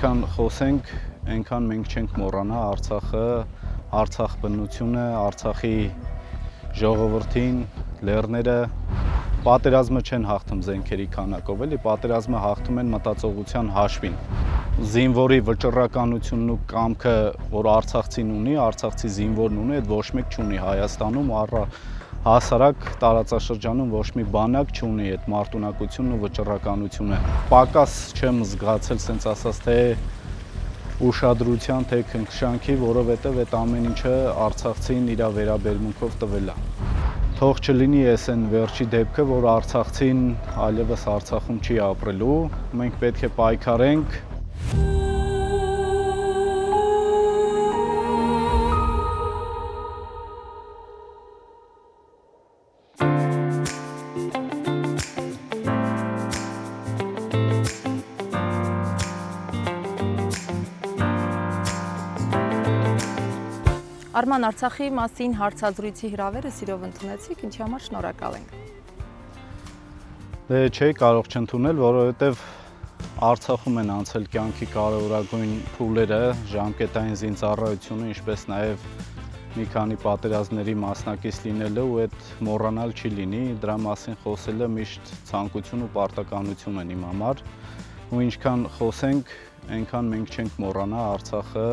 Ինչքան խոսենք, այնքան մենք չենք մոռանա Արցախը, Արցախ բնությունը, Արցախի ժողովրդին, լեռները պատերազմը չեն հաղթում զենքերի քանակով, էլի պատերազմը հաղթում են մտածողության հաշվին։ Զինվորի վճռականությունն ու կամքը, որ արցախցին ունի, արցախցի զինվորն ունի, այդ ոչ մեկ չունի Հայաստանում, հասարակ տարածաշրջանում ոչ մի բանակ չունի այդ մարտունակությունն ու վճռականությունը։ Պակաս չեմ զգացել, սենց ասած, թե ուշադրության, թե քնքշանքի, որովհետև այդ ամեն ինչը արցախցին իր վերաբերմունքով տվել է։ Թող չլինի էս այն վերջի դեպքը, որ արցախցին այլևս Արցախում չի ապրելու, մենք պետք է պայքարենք։ Արման, Արցախի մասին հարցազրույցի հրավերը սիրով ընդունեցիք, ինչի համար շնորհակալ ենք։ Դե չէի կարող չընդունել, որովհետև Արցախում են անցել կյանքի կարևորագույն փուլերը, ժամկետային զինծառայությունը, ինչպես նաև մի քանի պատերազմների մասնակից լինելը ու այդ մոռանալ չի լինի, դրա մասին խոսելը միշտ ցանկություն ու պարտականություն են իմ համար, ու ինչքան խոսենք, այնքան մենք չենք մոռանա Արցախը,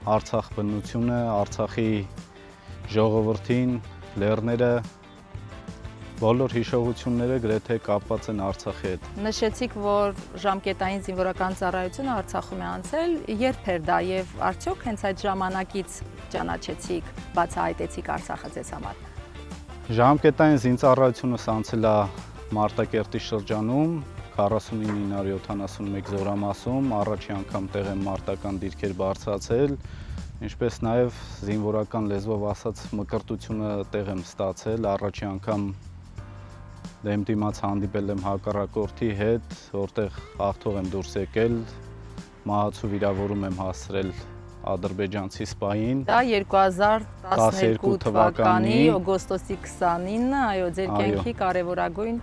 Արցախ բնությունը, Արցախի ժողովրդին, լեռները, բոլոր հիշողությունները գրեթե կապված են Արցախի հետ։ Նշեցիք, որ ժամկետային զինվորական ծառայությունը Արցախում է անցել, երբ էր դա եւ արդյոք հենց այդ ժամանակից ճանաչեցիք, բացահայտեցիք Արցախը ձեզ համար։ Ժամկետային զինծառայությունս անցել է Մարտակերտի շրջանում 49971 զորամասում, առաջի անգամ տեղ եմ մարտական դիրքեր բարձրացել, ինչպես նաև զինվորական լեզվով ասած մկրտությունը տեղ եմ ստացել, առաջի անգամ դեմ դիմաց հանդիպել եմ հակառակորդի հետ, որտեղ հաղթող եմ դուրս եկել, մահացու վիրավորում եմ հասցրել ադրբեջանցի սպային։ Դա 2012 թվականի օգոստոսի 29, այո, ձեր կյանքի կարևորագույն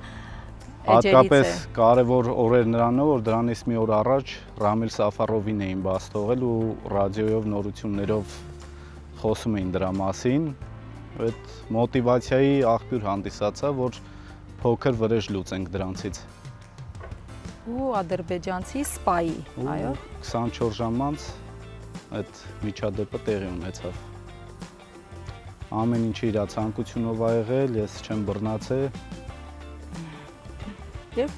Հատկապես կարևոր օրեր նրանով, որ դրանից մի օր առաջ Ռամիլ Սաֆարովին էին բաց թողել ու ռադիոյով նորություններով խոսում էին դրա մասին։ Այդ մոտիվացիայի աղբյուր հանդիսացա, որ փոքր վրեժ լուծենք դրանցից։ Ու ադրբեջանցի սպայի, այո։ 24 ժամ անց այդ միջադեպը տեղի ունեցավ։ Ամեն ինչը իր ցանկությունով ա եղել, ես չեմ բռնացել։ Եվ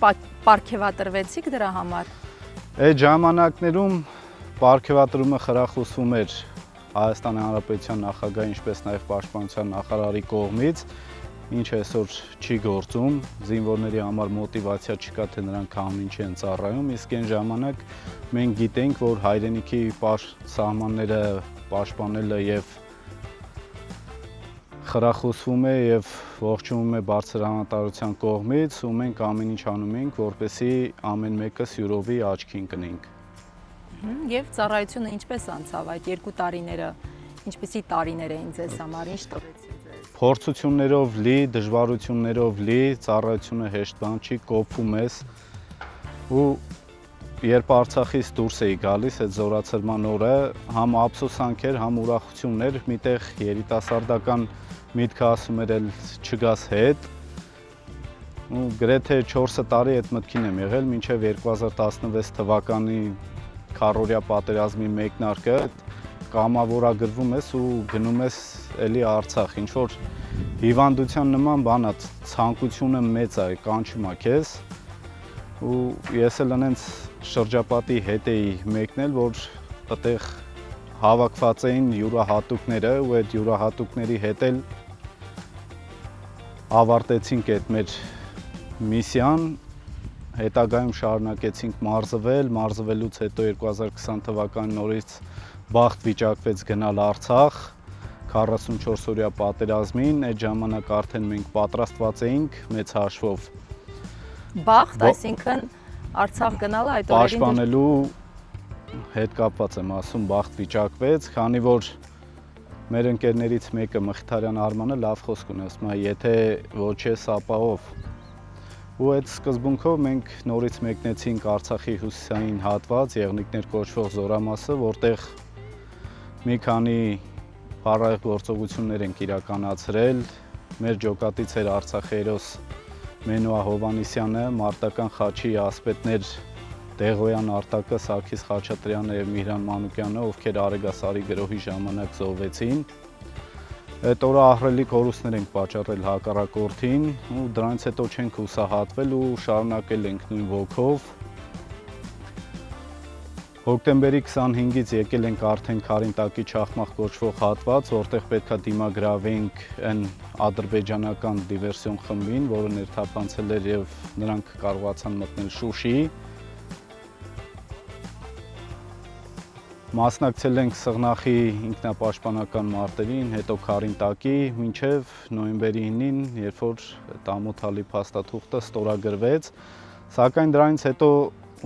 պարգևատրվեցիք դրա համար։ Այդ ժամանակներում պարգևատրումը խրախուսվում էր Հայաստանի Հանրապետության նախագահի, ինչպես նաև պաշտպանության նախարարի կողմից, ինչը այսօր չի գործում, զինվորների համար մոտիվացիա չկա, թե նրանք ամեն ինչ են ծառայում, իսկ այն ժամանակ մենք գիտենք, որ հայրենիքի սահմանները պաշտպանելը եւ խրախուսվում է եւ ողջունվում է բարձր անվտանգության կողմից ու մենք ամեն ինչ անում ենք, որպեսզի ամեն մեկը սյուրովի աչքին կնենք։ Եվ ծառայությունը ինչպես անցավ այդ 2 տարիները, ինչպիսի տարիներ էին ձեզ համար, ինչ տվեցին ձեզ։ Փորձություններով լի, դժվարություններով լի, ծառայությունը հեշտ բան չի, կոփում ես ու երբ Արցախից դուրս էի գալիս այդ զորացրման օրը, համ ափսոսանք էր, համ ուրախություններ, միտեղ երիտասարդական միտքը ասում էր էլ չգաս հետ ու գրեթե 4 տարի այդ մտքին եմ եղել մինչև 2016 թվականի քառօրյա պատերազմի մեկնարկը կամավորագրվում ես ու գնում ես էլի Արցախ, ինչ որ հիվանդության նման բան է, ցանկությունը մեծ է, կանչում է քեզ ու ես էլ այնց շրջապատի հետ էի մեկնել, որ այդտեղ հավաքված էին յուրահատուկները ու այդ յուրահատուկների հետ էլ ավարտեցինք այդ մեր միսիան, հետագայում շարունակեցինք մարզվել, մարզվելուց հետո 2020 թվականի նորից բախտ վիճակվեց գնալ Արցախ 44-օրյա պատերազմին, այդ ժամանակ արդեն մենք պատրաստված էինք մեծ հաշվով։ Բախտ, այսինքն Արցախ գնալը այդ օրերին պաշտպանելու հետ կապված եմ ասում, բախտ վիճակվեց, քանի որ մեր ընկերներից մեկը Մխիթարյան Արմանը լավ խոսք ունի, ասում է, եթե ոչ ես ապահով Ու այդ սկզբունքով մենք նորից մեկնեցինք Արցախի հյուսիսային հատված, Եղնիկներ կոչվող զորամասը, որտեղ մի քանի բառայր գործողություններ ենք իրականացրել։ Մեր ջոկատից էր Արցախերոս Մենուա Հովանիսյանը, Մարտական խաչի ասպետներ Դեղոյան Արտակը, Սարգիս Խաչատրյանը եւ Միհրան Մանուկյանը, ովքեր Արեգասարի գրոհի ժամանակ զոհվեցին։ Այդ օրը ահռելի կորուստներ ենք պատճառել հակառակորդին ու դրանից հետո չենք հուսահատվել ու շարունակել ենք նույն ոգով։ Հոկտեմբերի 25-ից եկել ենք արդեն Քարինտակի Չախմախ կոչվող հատված, որտեղ պետքա դիմագրավենք այն ադրբեջանական դիվերսիոն խմբին, որը ներթափանցել էր եւ նրանք կարողացան մտնել Շուշի։ Մասնակցել ենք Սղնախի ինքնապաշտպանական մարտերին, հետո Քարինտակի, մինչև նոյեմբերի 9-ին, երբ որ Տամոթալի փաստաթուղթը ստորագրվեց, սակայն դրանից հետո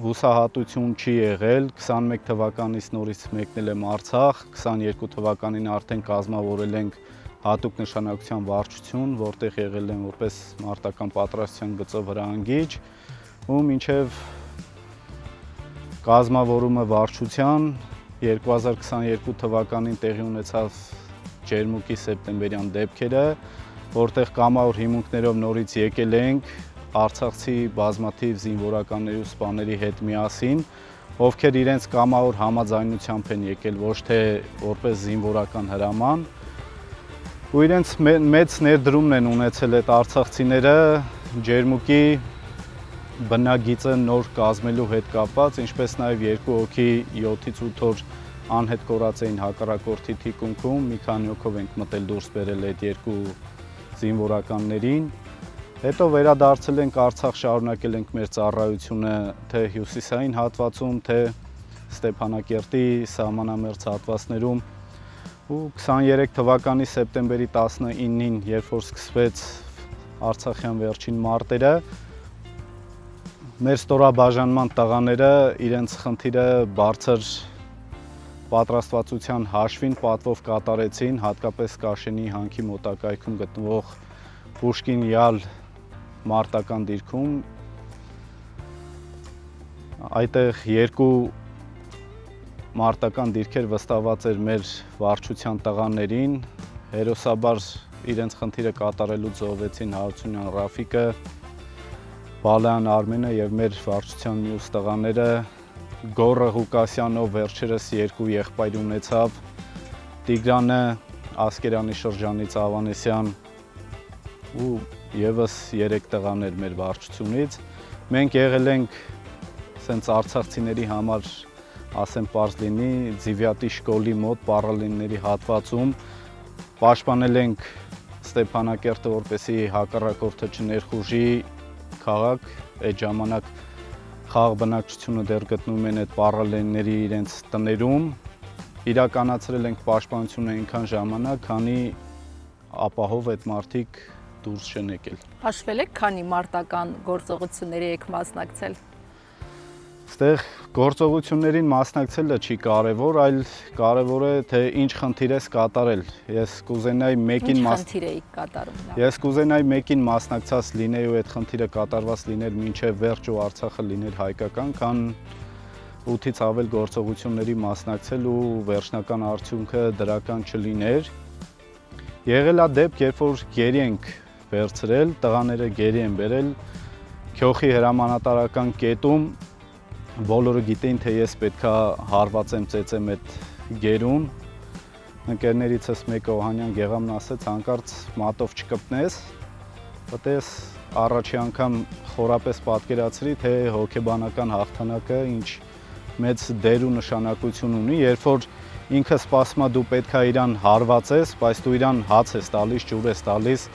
հուսահատություն չի եղել։ 21 թվականից նորից մեկնել եմ Արցախ, 22 թվականին արդեն կազմավորել ենք հատուկ նշանակության վարչություն, որտեղ եղել եմ որպես մարտական պատրաստության գծով հրահանգիչ, ու մինչև կազմավորումը վարչության 2022 թվականին տեղի ունեցավ Ջերմուկի սեպտեմբերյան դեպքերը, որտեղ կամավոր հիմունքներով նորից եկել ենք արցախցի բազմաթիվ զինվորականների ու սպաների հետ միասին, ովքեր իրենց կամավոր համաձայնությամբ են եկել, ոչ թե որպես զինվորական հրաման, ու իրենց մեծ ներդրումն են ունեցել այդ արցախցիները Ջերմուկի բնագիծը նոր կազմելու հետ կապված, ինչպես նաև երկու հոգի 7-ից 8 օր անհետ կորած էին հակառակորդի թիկունքում, մի քանի հոգով ենք մտել դուրս բերել այդ երկու զինվորականներին։ Հետո վերադարձել ենք Արցախ, շարունակել ենք մեր ծառայությունը թե հյուսիսային հատվածում, թե Ստեփանակերտի սահմանամերձ հատվածներում, ու 23 թվականի սեպտեմբերի 19-ին, երբ որ սկսվեց Արցախյան վերջին մարտերը, մեր ստորաբաժանման տղաները իրենց խնդիրը բարձր պատրաստվածության հաշվին պատվով կատարեցին, հատկապես Կաշենի հանքի մոտակայքում գտնվող Պուշկին Յալ մարտական դիրքում։ Այդտեղ երկու մարտական դիրքեր վստահված էր մեր վարչության տղաներին, հերոսաբար իրենց խնդիրը կատարելուց զոհվեցին Հարությունյան Ռաֆիկը, Բալայան Արմենը եւ մեր վարչության մյուս տղաները։ Գոռը Ղուկասյանով վերջերս երկու եղբայր ունեցավ, Տիգրանը Ասկերանի շրջանից Ավանեսյան ու եւս 3 տղաներ մեր վարչությունից։ Մենք եղել ենք սենց արցախցիների համար, ասեմ պարզ լինի, Ձիվյատի շկոլի մոտ պարալենների հատվածում, պաշտպանել ենք Ստեփանակերտը, որպեսզի հակառակորդը չներխուժի քաղաք, այդ ժամանակ խաղ բնակչությունը դեռ գտնվում են այդ պարալենների իրենց տներում, իրականացրել ենք պաշտպանությունը այնքան ժամանակ, քանի ապահով այդ մարդիկ դուրս չեն եկել։ Հաշվել եք, քանի մարտական գործողությունների եք մասնակցել։ Այստեղ գործողություններին մասնակցելը չի կարևոր, այլ կարևոր է թե ինչ խնդիր ես կատարել։ Ես կուզենայի մեկին մասնակցած լինեի ու այդ խնդիրը կատարված լիներ մինչև վերջ ու Արցախը լիներ հայկական, քան 8-ից ավել գործողությունների մասնակցել ու վերջնական արդյունքը դրական չլիներ։ Եղել է դեպք, երբ որ գերի ենք վերցրել, տղաները գերի են բերել Քյոխի հրամանատարական կետում, բոլորը գիտեին, թե ես պետքա հարվածեմ ծեծեմ այդ գերուն։ Ընկերներիցս մեկը Օհանյան Գեղամն ասեց, հանկարծ մատով չկպնես, պատես առաջի անգամ խորապես պատկերացրի, թե հոգեբանական հաղթանակը ինչ մեծ դեր ու նշանակություն ունի, երբ որ ինքը սպասում է դու պետքա իրան հարվածես, բայց դու իրան հաց ես տալիս, ջուր ես տալիս,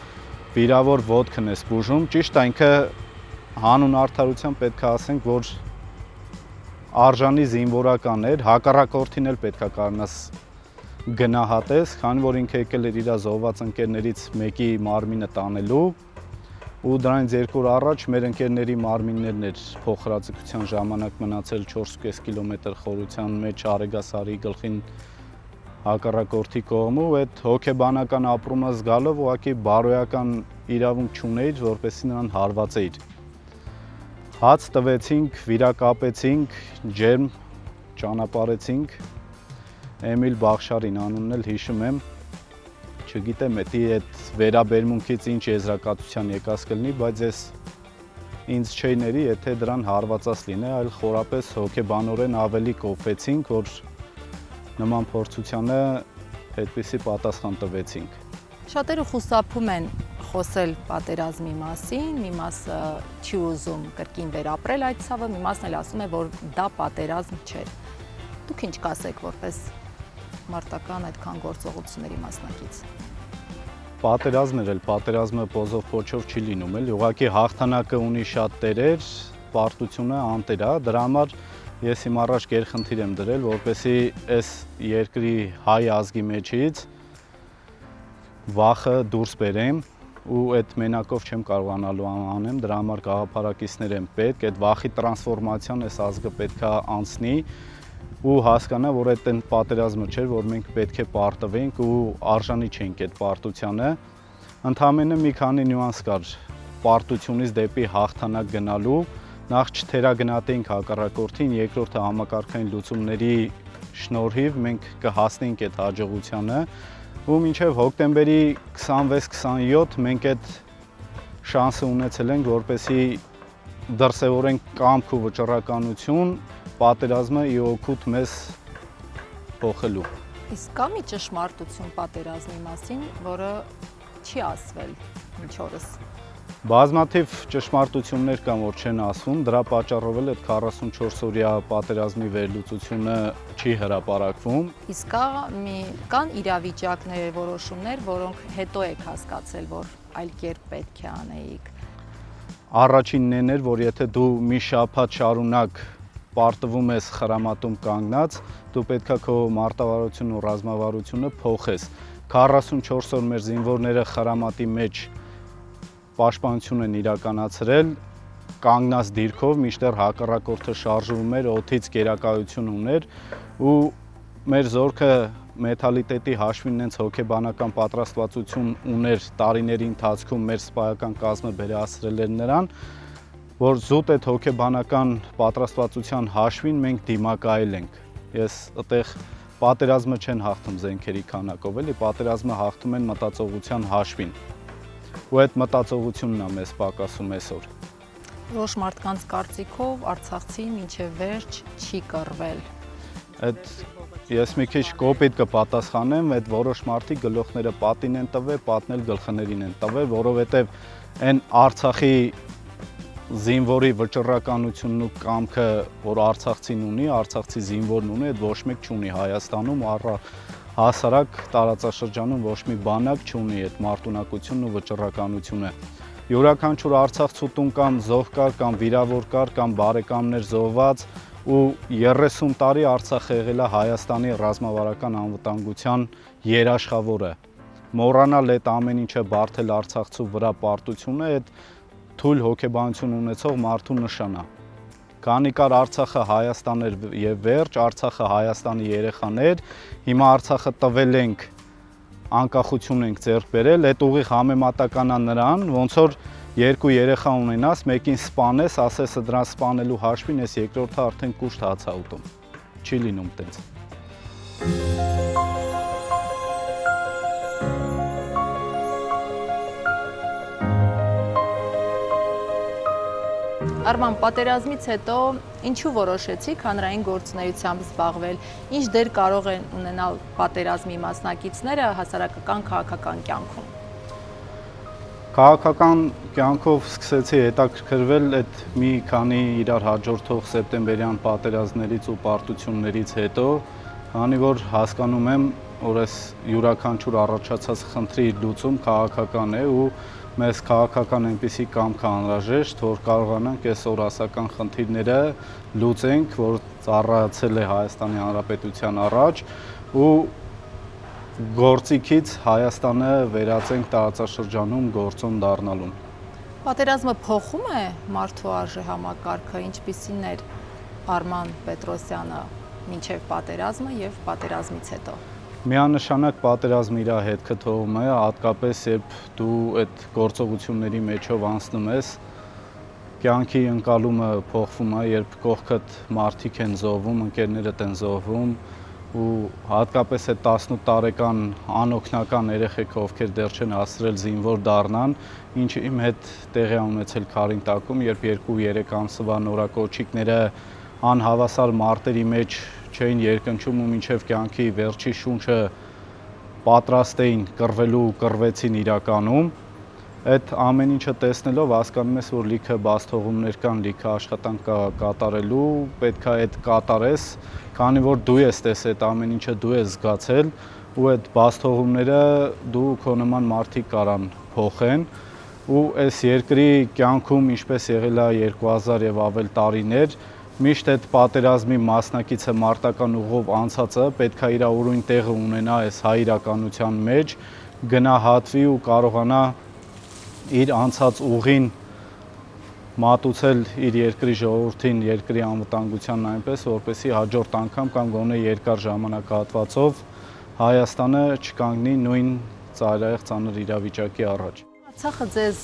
վիրավոր ոտքն ես բուժում, ճիշտ է, ինքը հանուն արդարության պետքա ասենք, որ արժանի զինվորական էր, հակառակորդին էլ պետքա կարողանաս գնահատես, քանի որ ինքը եկել էր իր զոհված ընկերներից մեկի մարմինը տանելու, ու դրանից 2 օր առաջ մեր ընկերների մարմիններն էր փոխհրաձգության ժամանակ մնացել 4.5 կիլոմետր խորության մեջ Արեգասարի գլխին հակառակորդի կողմը, ու այդ հոգեբանական ապրումը զգալով ուղղակի բարոյական իրավունք չունեիր, որպեսզի նրան հարվածեիր։ Հաց տվեցինք, վիրակապեցինք, ջերմ ճանապարհեցինք։ Էմիլ Բախշարին անունն էլ հիշում եմ, չգիտեմ էդի այդ վերաբերմունքից ինչ եզրակացության եկած կլինի, բայց ես ինձ չէի ների, եթե դրան հարվածած լինե, այլ խորապես հոգեբանորեն ավելի կոփվեցինք, որ նման փորձությանը այդպիսի պատասխան տվեցինք։ Շատերը խուսափում են խոսել պատերազմի մասին, մի մասը չի ուզում կրկին վերապրել այդ ցավը, մի մասն էլ ասում է, որ դա պատերազմ չէր։ Դուք ինչ կասեք որպես մարտական այդքան գործողությունների մասնակից։ Պատերազմն էլ պատերազմը պոզով փոչով չի լինում, էլ ուղղակի հաղթանակը ունի շատ տերեր, պարտությունը անտեր է, դրա համար ես իմ առաջ գերխնդիր եմ դրել, որպեսզի այս երկրի հայ ազգի մեջից վախը դուրս բերեմ ու այդ մենակով չեմ կարողանալու անեմ, դրա համար գաղափարակիցներ են պետք, այդ վախի տրանսֆորմացիան այս ազգը պետք է անցնի ու հասկանա, որ այդ պատերազմը չէր, որ մենք պետք է պարտվենք ու արժանի չենք այդ պարտությանը։ Ընդամենը մի քանի նյուանս կար պարտությունից դեպի հաղթանակ գնալու, նախ չթերագնահատեինք հակառակորդին, երկրորդը համակարգային լուծումների շնորհիվ մենք կհասնենք այդ հաջողությանը ու մինչև հոկտեմբերի 26-27 մենք այդ շանսը ունեցել ենք, որպեսզի դրսևորենք կամք ու վճռականություն պատերազմը ի օգուտ մեզ փոխելու։ Իսկ կա մի ճշմարտություն պատերազմի մասին, որը չի ասվել մինչ օրս։ Բազմաթիվ ճշմարտություններ կան, որ չեն ասվում, դրա պատճառով էլ այդ 44-օրյա պատերազմի վերլուծությունը չի հրապարակվում։ Իսկ կան իրավիճակներ, որոշումներ, որոնք հետո եք հասկացել, որ այլ կերպ պետք է անեիք։ Առաջինն էր, որ եթե դու մի շաբաթ շարունակ պարտվում ես խրամատում կանգնած, դու պետքա քո մարտավարությունը ու ռազմավարությունը փոխես։ 44 օր մեր զինվորները խրամատի մեջ պաշտպանություն են իրականացրել, կանգնած դիրքով, մինչդեռ հակառակորդը շարժվում էր, օդից գերակայություն ուներ ու մեր զորքը մենթալիտետի հաշվին նենց հոգեբանական պատրաստվածություն ուներ տարիների ընթացքում մեր սպայական կազմը վերահասրել էր նրան, որ զուտ այդ հոգեբանական պատրաստվածության հաշվին մենք դիմակայել ենք։ Ես այդտեղ պատերազմը չեն հաղթում զենքերի քանակով, էլի պատերազմը հաղթում են մտածողության հաշվին։ Ու այդ մտածողությունն է մեզ պակասում այսօր։ Որոշ մարդկանց կարծիքով Արցախցի մինչև վերջ չի կռվել։ Այդ ես մի քիչ կոպիտ կպատասխանեմ, այդ որոշ մարդիկ գլուխները պատին են տվել, պատն էլ գլխներին են տվել, որովհետև այն Արցախի զինվորի վճռականությունն ու կամքը, որ արցախցին ունի, արցախցի զինվորն ունի, այդ ոչ մեկ չունի Հայաստանում, հասարակ տարածաշրջանում ոչ մի բանակ չունի այդ մարտունակությունն ու վճռականությունը։ Յուրաքանչյուր արցախցուտուն կամ զոհկար, կամ վիրավոր կամ բարեկամներ զոհված ու 30 տարի Արցախը եղել է Հայաստանի ռազմավարական անվտանգության երաշխավորը։ Մոռանալ այդ ամեն ինչը բարթել արցախցու վրա պարտությունը, այդ թույլ հոգեբանություն ունեցող մարդու նշան է։ Քանի կար Արցախը Հայաստան էր եւ վերջ, Արցախը Հայաստանի երեխան էր, հիմա Արցախը տվել ենք, անկախություն ենք ձեռք բերել, այդ ուղիղ համեմատական է նրան, ոնց որ երկու երեխա ունենաս, մեկին սպանես, ասես դրան սպանելու հաշվին, ես երկրորդը արդեն կուշտ հաց է ուտում։ Չի լինում տենց։ Արման, պատերազմից հետո ինչու որոշեցիք հանրային գործունեությամբ զբաղվել, ինչ դեր կարող են ունենալ պատերազմի մասնակիցները հասարակական քաղաքական կյանքում։ Քաղաքական կյանքով սկսեցի հետաքրքրվել այդ մի քանի իրար հաջորդող սեպտեմբերյան պատերազմներից ու պարտություններից հետո, քանի որ հասկանում եմ, որ այս յուրաքանչյուր առաջացած խնդրի լուծում քաղաքական է ու մեզ քաղաքական այնպիսի կամք անհրաժեշտ, որ կարողանանք այս օրասական խնդիրները լուծենք, որ ծառայացել է Հայաստանի Հանրապետության առաջ ու գործիքից Հայաստանը վերածենք տարածաշրջանում գործոն դառնալուն։ Պատերազմը փոխում է մարդու արժե համակարգը, ինչպիսին էր Արման Պետրոսյանը մինչև պատերազմը եւ պատերազմից հետո։ Միանշանակ պատերազմը իր հետքը թողում է, հատկապես երբ դու այդ գործողությունների մեջով անցնում ես, կյանքի ընկալումը փոխվում է, երբ կողքդ մարդիկ են զոհվում, ընկերներդ են զոհվում ու հատկապես այդ 18 տարեկան անօգնական երեխեք, ովքեր դեռ չեն հասցրել զինվոր դառնան, ինչը իմ հետ տեղի է ունեցել Քարինտակում, երբ 2-3 ամսվա նորակոչիկները անհավասար մարտերի մեջ չէին երկնչում ու մինչև կյանքի վերջի շունչը պատրաստ էին կռվելու, կռվեցին իրականում։ Այդ ամեն ինչը տեսնելով հասկանում ես, որ լիքը բացթողումներ կան, լիքը աշխատանք կա կատարելու, պետք է այդ կատարես, քանի որ դու ես տեսել այդ ամեն ինչը, դու ես զգացել ու այդ բացթողումները դու քո նման մարդիկ կարան փոխեն ու այս երկրի կյանքում ինչպես եղել է 2000 եւ ավել տարիներ, միշտ այդ պատերազմի մասնակիցը մարտական ուղով անցածը պետք է իր ուրույն տեղը ունենա այս հայ իրականության մեջ, գնահատվի ու կարողանա իր անցած ուղին մատուցել իր երկրի ժողովրդին, երկրի անվտանգությանն այնպես, որպեսզի հաջորդ անգամ կամ գոնե երկար ժամանակահատվածով Հայաստանը չկանգնի նույն ծայրահեղ ծանր իրավիճակի առաջ։ Արցախը ձեզ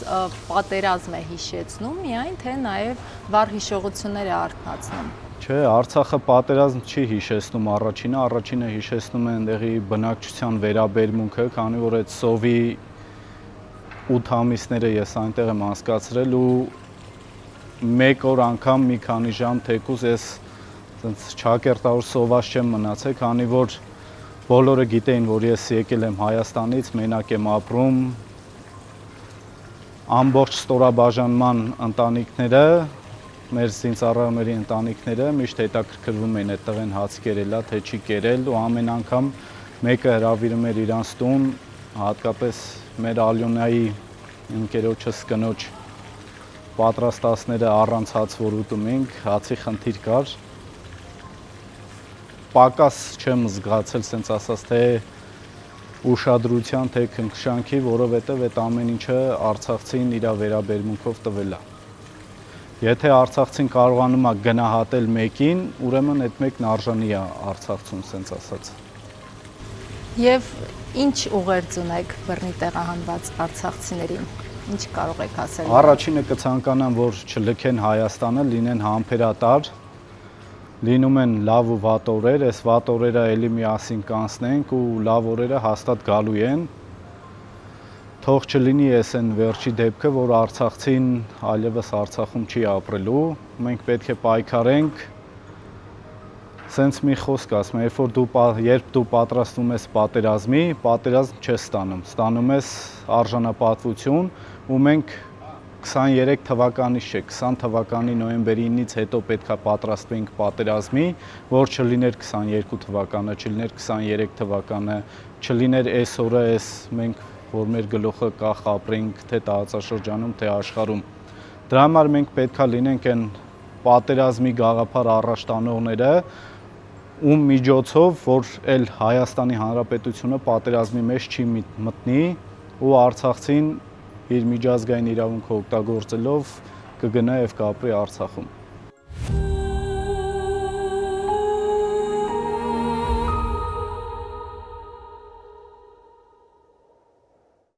պատերազմ է հիշեցնում, միայն թե նաև վառ հիշողություններ է արթնացնում։ Չէ, Արցախը պատերազմ չի հիշեցնում առաջինը հիշեցնում է այնտեղի բնակչության վերաբերմունքը, քանի որ այդ սովի 8 ամիսները ես այնտեղ եմ անցկացրել ու մեկ օր անգամ մի քանի ժամ թեկուզ ես այնց չակերտավոր սոված չեմ մնացել, քանի որ բոլորը գիտեին, որ ես եկել եմ Հայաստանից, մենակ եմ ապրում, ամբողջ ստորաբաժանման ընտանիքները, մեր զինծառայողների ընտանիքները միշտ հետաքրքրվում էին այդ տղեն հաց կերել է, թե չի կերել ու ամեն անգամ մեկը հրավիրում էր իրանց տուն, հատկապես մեր Ալյոնայի ընկերոջս կնոջ պատրաստածները առանց հաց որ ուտում ենք, հացի խնդիր կար, պակաս չեմ զգացել, սենց ասած, թե ուշադրության, թե քնքշանքի, որովհետև այդ ամեն ինչը արցախցին իր վերաբերմունքով տվել է։ Եթե արցախցին կարողանում է գնահատել մեկին, ուրեմն այդ մեկն արժանի է արցախցուն, սենց ասած։ Եվ ինչ ուղերձ ունեք բռնի տեղահանված արցախցիներին, ինչ կարող եք ասել։ Առաջինը կցանկանամ, որ չլքեն Հայաստանը, լինեն համբերատար, լինում են լավ ու վատ օրեր, այս վատ օրերը էլի միասին կանցնենք ու լավ օրերը հաստատ գալու են։ Թող չլինի այս այն վերջի դեպքը, որ արցախցին այլևս Արցախում չի ապրելու, մենք պետք է պայքարենք։ Սենց մի խոսք ասում, երբ դու պատրաստվում ես պատերազմի, պատերազմ չես ստանում, ստանում ես արժանապատվություն ու մենք 23 թվականից չէ, 20 թվականի նոյեմբերի 9-ից հետո պետք է պատրաստվենք պատերազմի, որ չլիներ 22 թվականը, չլիներ 23 թվականը, չլիներ այս օրը, մենք որ մեր գլուխը կախ ապրենք թե տարածաշրջանում, թե աշխարհում։ Դրա համար մենք պետք է լինենք այն պատերազմի գաղափար առաջ տանողները, ում միջոցով, որ էլ Հայաստանի Հանրապետությունը պատերազմի մեջ չի մտնի ու Արցախցին իր միջազգային իրավունքը օգտագործելով կգնա եւ կապրի Արցախում։